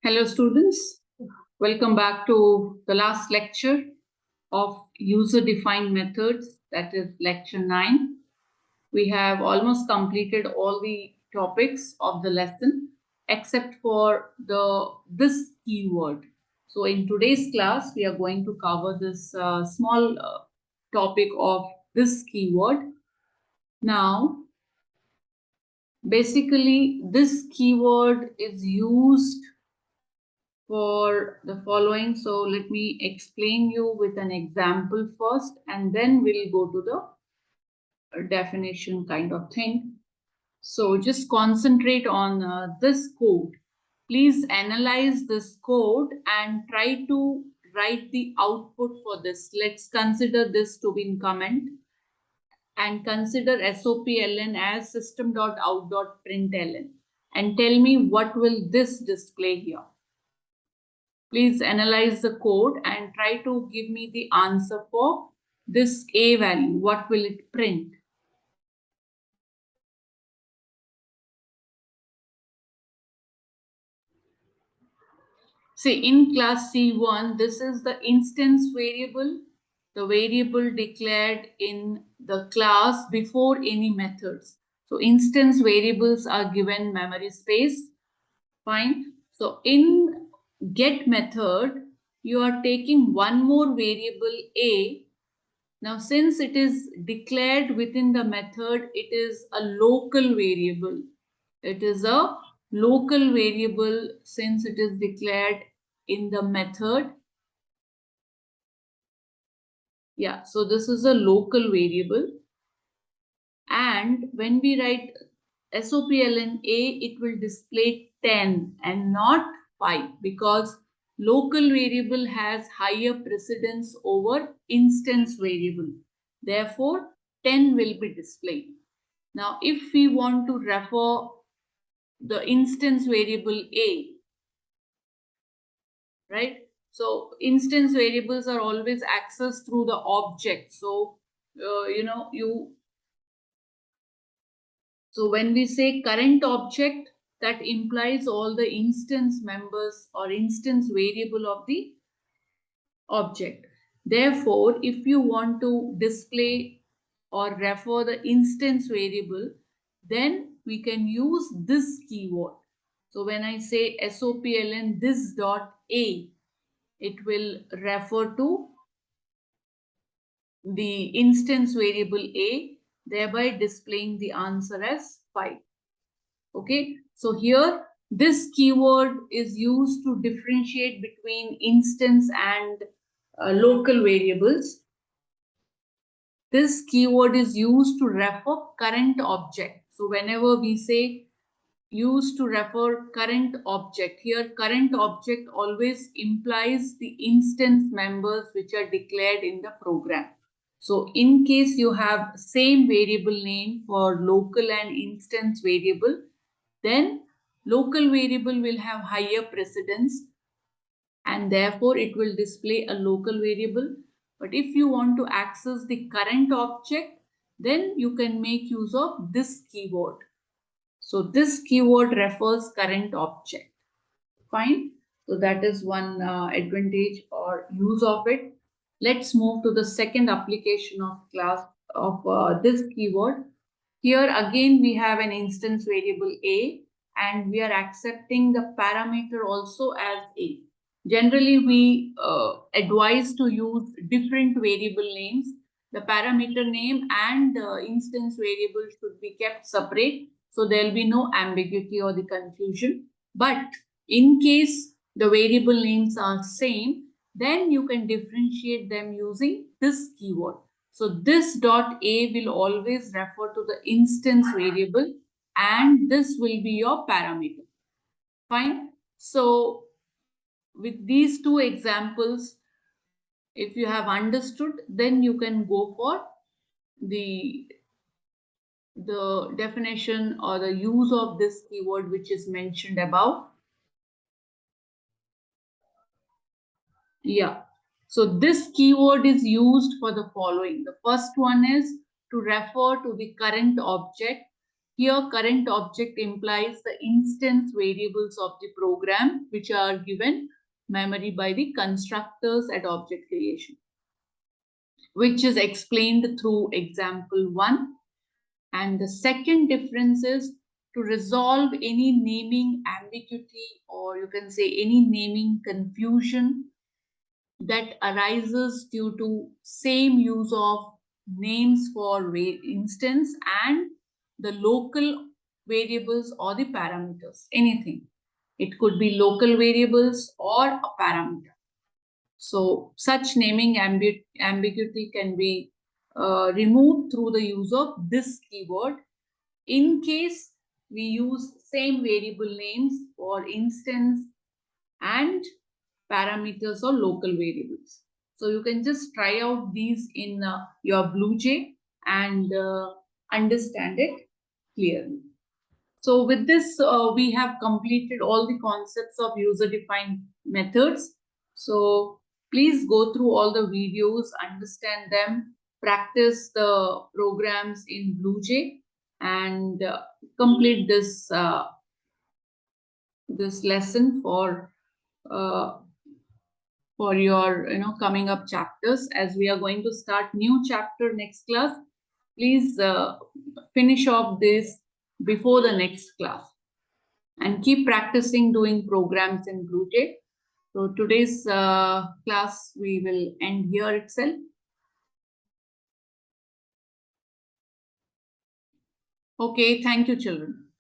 Hello students, welcome back to the last lecture of user-defined methods, that is lecture 9. We have almost completed all the topics of the lesson except for this keyword. So in today's class, we are going to cover this small topic of this keyword. Now, basically this keyword is used for the following. So let me explain you with an example first, and then we'll go to the definition kind of thing. So just concentrate on this code. Please analyze this code and try to write the output for this. Let's consider this to be in comment and consider SOPLN as system.out.println and tell me what will this display here. Please analyze the code and try to give me the answer for this A value. What will it print? See, in class C1, this is the instance variable, the variable declared in the class before any methods. So instance variables are given memory space. Fine. So in get method, you are taking one more variable A. Now, since it is declared within the method, it is a local variable. It is a local variable since it is declared in the method. Yeah, so this is a local variable. And when we write SOPLN A, it will display 10 and not 5 because local variable has higher precedence over instance variable. Therefore, 10 will be displayed. Now, if we want to refer the instance variable A, right? So, instance variables are always accessed through the object. So, so when we say current object, that implies all the instance members or instance variable of the object. Therefore, if you want to display or refer the instance variable, then we can use this keyword. So when I say SOPLN this.a, it will refer to the instance variable A, thereby displaying the answer as 5. Okay, so here this keyword is used to differentiate between instance and local variables. This keyword is used to refer current object. So whenever we say used to refer current object, here current object always implies the instance members which are declared in the program. So in case you have same variable name for local and instance variable, then local variable will have higher precedence and therefore it will display a local variable. But if you want to access the current object, then you can make use of this keyword. So this keyword refers current object. Fine. So that is one advantage or use of it. Let's move to the second application of class of this keyword. Here again we have an instance variable A and we are accepting the parameter also as A. Generally we advise to use different variable names. The parameter name and the instance variable should be kept separate so there will be no ambiguity or the confusion. But in case the variable names are same, then you can differentiate them using this keyword. So this dot A will always refer to the instance variable and this will be your parameter. Fine. So with these two examples, if you have understood, then you can go for the definition or the use of this keyword which is mentioned above. Yeah. So this keyword is used for the following. The first one is to refer to the current object. Here, current object implies the instance variables of the program, which are given memory by the constructors at object creation, which is explained through example 1. And the second difference is to resolve any naming ambiguity, or you can say any naming confusion that arises due to same use of names for instance and the local variables or the parameters, anything. It could be local variables or a parameter. So such naming ambiguity can be removed through the use of this keyword in case we use same variable names for instance and parameters or local variables. So you can just try out these in your BlueJ and understand it clearly. So with this, we have completed all the concepts of user-defined methods. So please go through all the videos, understand them, practice the programs in BlueJ, and complete this lesson uh, for your coming up chapters. As we are going to start new chapter next class, please finish off this before the next class and keep practicing doing programs in BlueJ. So today's class we will end here itself. Okay, thank you, children.